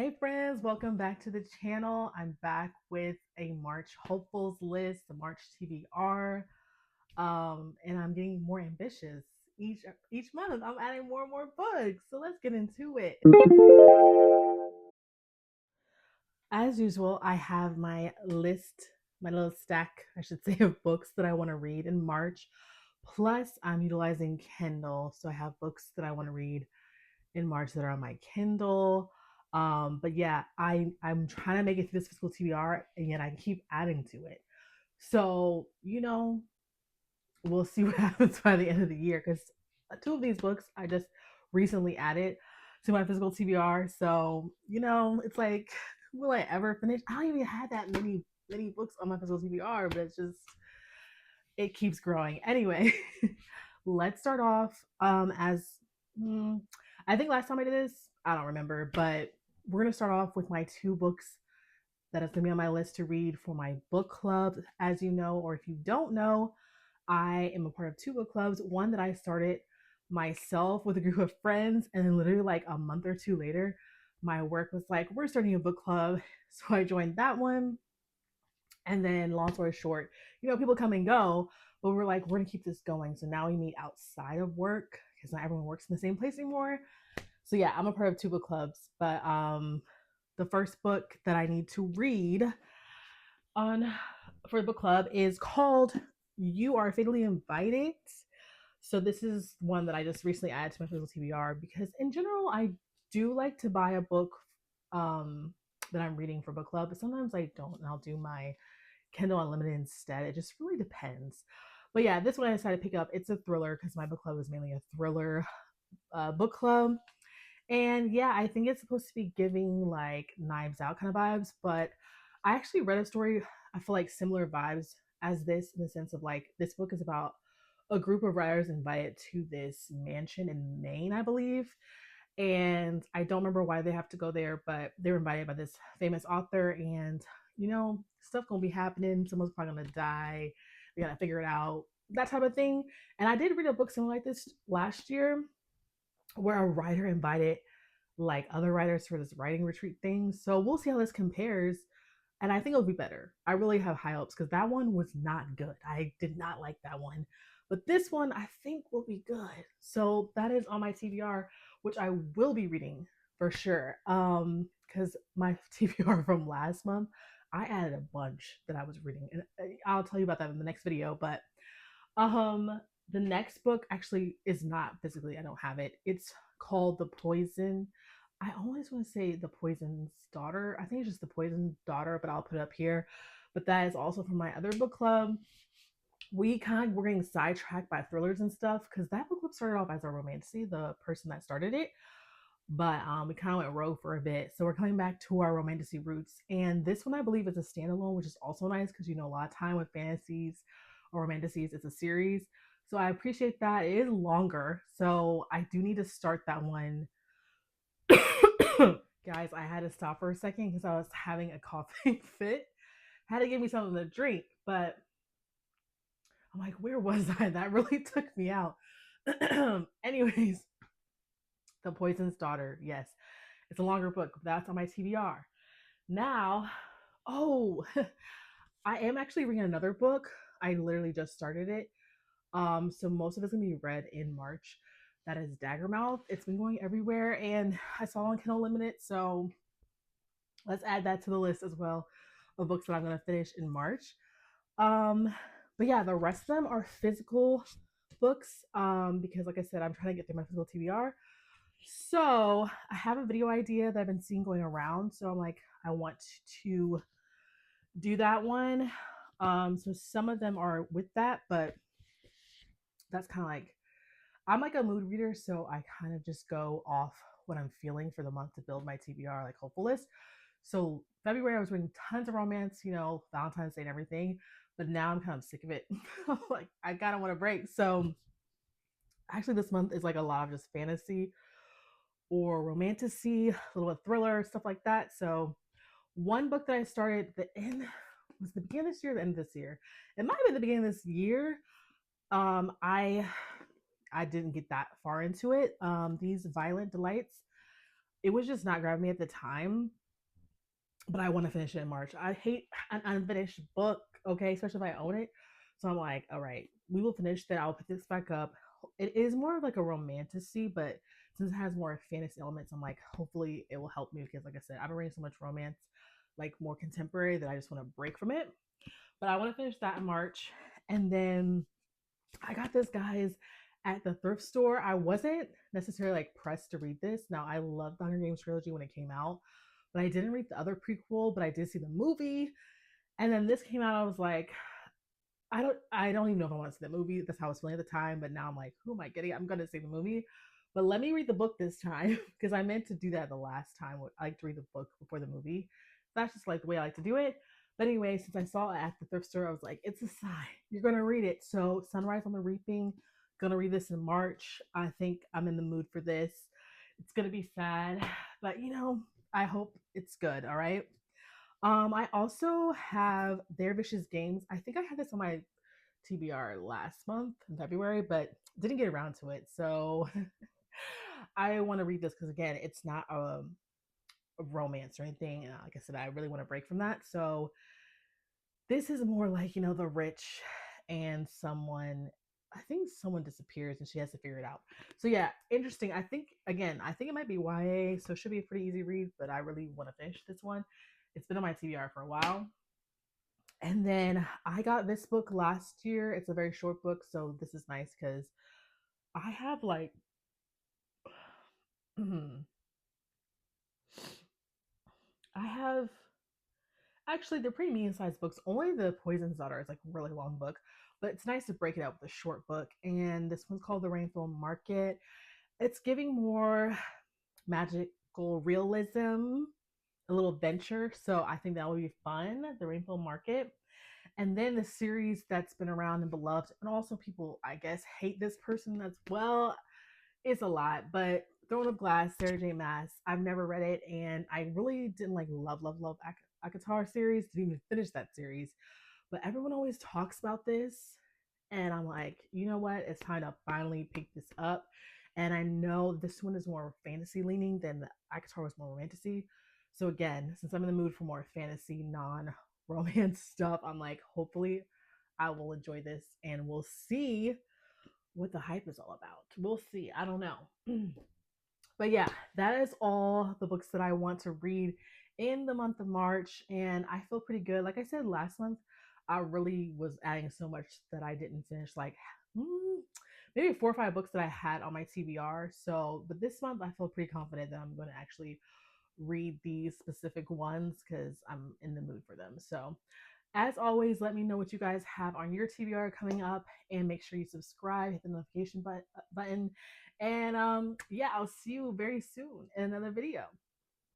Hey friends, welcome back to the channel. I'm back with a March hopefuls list, the March TBR, and I'm getting more ambitious each month. I'm adding more and more books, so let's get into it. As usual, I have my list, my little stack, I should say, of books that I want to read in March. Plus, I'm utilizing Kindle, so I have books that I want to read in March that are on my Kindle. But yeah, I'm trying to make it through this physical TBR, and yet I keep adding to it. So we'll see what happens by the end of the year because two of these books I just recently added to my physical TBR. So it's like, will I ever finish? I don't even have that many books on my physical TBR, but it keeps growing. Anyway, let's start off as mm, I think last time I did this, I don't remember, but we're gonna start off with my two books that is gonna be on my list to read for my book club. As you know, or if you don't know, I am a part of two book clubs. One that I started myself with a group of friends, and then literally like a month or two later, my work was like, we're starting a book club. So I joined that one. And then, long story short, people come and go, but we're like, we're gonna keep this going. So now we meet outside of work because not everyone works in the same place anymore. So yeah, I'm a part of two book clubs, but the first book that I need to read on for the book club is called "You Are Fatally Invited." So this is one that I just recently added to my physical TBR because in general I do like to buy a book um that I'm reading for book club, but sometimes I don't, and I'll do my Kindle Unlimited instead. It just really depends. But yeah, this one I decided to pick up. It's a thriller because my book club is mainly a thriller book club. And yeah, I think it's supposed to be giving like Knives Out kind of vibes, but I actually read a story, I feel like similar vibes as this, in the sense of like this book is about a group of writers invited to this mansion in Maine, I believe. And I don't remember why they have to go there, but they were invited by this famous author, and stuff gonna be happening. Someone's probably gonna die. We gotta figure it out, that type of thing. And I did read a book similar like this last year, where a writer invited like other writers for this writing retreat thing. So we'll see how this compares. And I think it'll be better. I really have high hopes because that one was not good. I did not like that one. But this one I think will be good. So that is on my TBR, which I will be reading for sure. Because my TBR from last month, I added a bunch that I was reading. And I'll tell you about that in the next video. But um the next book actually is not physically, I don't have it. It's called The Poison. I always want to say The Poison's Daughter. I think it's just The Poison's Daughter, but I'll put it up here. But that is also from my other book club. We kind of were getting sidetracked by thrillers and stuff because that book club started off as a romance. The person that started it, but we kind of went rogue for a bit. So we're coming back to our romantasy roots. And this one I believe is a standalone, which is also nice because a lot of time with fantasies or romantasies, it's a series. So I appreciate that. It is longer, so I do need to start that one. Guys, I had to stop for a second because I was having a coughing fit. Had to give me something to drink, but I'm like, where was I? That really took me out. Anyways, The Poison's Daughter. Yes, it's a longer book. That's on my TBR. Now, oh, I am actually reading another book. I literally just started it. So most of it's gonna be read in March. That is Daggermouth. It's been going everywhere, and I saw it on Kindle Limited. So let's add that to the list as well of books that I'm gonna finish in March. Um, but yeah, the rest of them are physical books. Because like I said, I'm trying to get through my physical TBR. So I have a video idea that I've been seeing going around. So I'm like, I want to do that one. So some of them are with that, but that's kind of like, I'm like a mood reader, so I kind of just go off what I'm feeling for the month to build my TBR like hopeful list. So February I was reading tons of romance, Valentine's Day and everything, but now I'm kind of sick of it. Like I kind of want a break. So actually this month is like a lot of just fantasy or romantasy, a little bit thriller, stuff like that. So one book that I started, the end was the beginning of this year, the end of this year. It might have been the beginning of this year. I didn't get that far into it. These Violent Delights. it was just not grabbing me at the time, but I want to finish it in March. I hate an unfinished book, okay, especially if I own it. So I'm like, all right, we will finish that. I'll pick this back up. It is more of like a romantasy, but since it has more fantasy elements, I'm like, hopefully it will help me because, like I said, I've been reading so much romance, like more contemporary, that I just want to break from it. But I want to finish that in March. And then I got this, guys, at the thrift store. I wasn't necessarily like pressed to read this. Now, I loved the Hunger Games trilogy when it came out, but I didn't read the other prequel, but I did see the movie. And then this came out, I was like, I don't even know if I want to see the movie. That's how I was feeling at the time. But now I'm like, who am I getting? I'm gonna see the movie. But let me read the book this time because I meant to do that the last time. I like to read the book before the movie. That's just like the way I like to do it. But anyway, since I saw it at the thrift store, I was like, it's a sign. You're gonna read it. So Sunrise on the Reaping, gonna read this in March. I think I'm in the mood for this. It's gonna be sad, but I hope it's good. All right. I also have Their Vicious Games. I think I had this on my TBR last month in February, but didn't get around to it. So I want to read this because, again, it's not a romance or anything. Like I said, I really want to break from that. So this is more like, the rich and I think someone disappears and she has to figure it out. So yeah, interesting. I think it might be YA, so it should be a pretty easy read, but I really want to finish this one. It's been on my TBR for a while. And then I got this book last year. It's a very short book, so this is nice because I have like I have actually they're pretty medium sized books. Only the Poison's Daughter is like a really long book, but it's nice to break it up with a short book. And this one's called The Rainbow Market. It's giving more magical realism, a little adventure. So I think that would be fun. The Rainbow Market. And then the series that's been around and beloved, and also people, I guess, hate this person as well. It's a lot, but Throne of Glass, Sarah J. Maas. I've never read it, and I really didn't like love ACOTAR series. Didn't even finish that series, but everyone always talks about this, and I'm like, you know what? It's time to finally pick this up. And I know this one is more fantasy leaning than the ACOTAR was more romantasy. So again, since I'm in the mood for more fantasy, non-romance stuff, I'm like, hopefully, I will enjoy this, and we'll see what the hype is all about. We'll see. I don't know. But yeah, that is all the books that I want to read in the month of March. And I feel pretty good. Like I said last month, I really was adding so much that I didn't finish like maybe 4 or 5 books that I had on my TBR. So, but this month I feel pretty confident that I'm going to actually read these specific ones because I'm in the mood for them. So, as always, let me know what you guys have on your TBR coming up, and make sure you subscribe, hit the notification button. And yeah, I'll see you very soon in another video.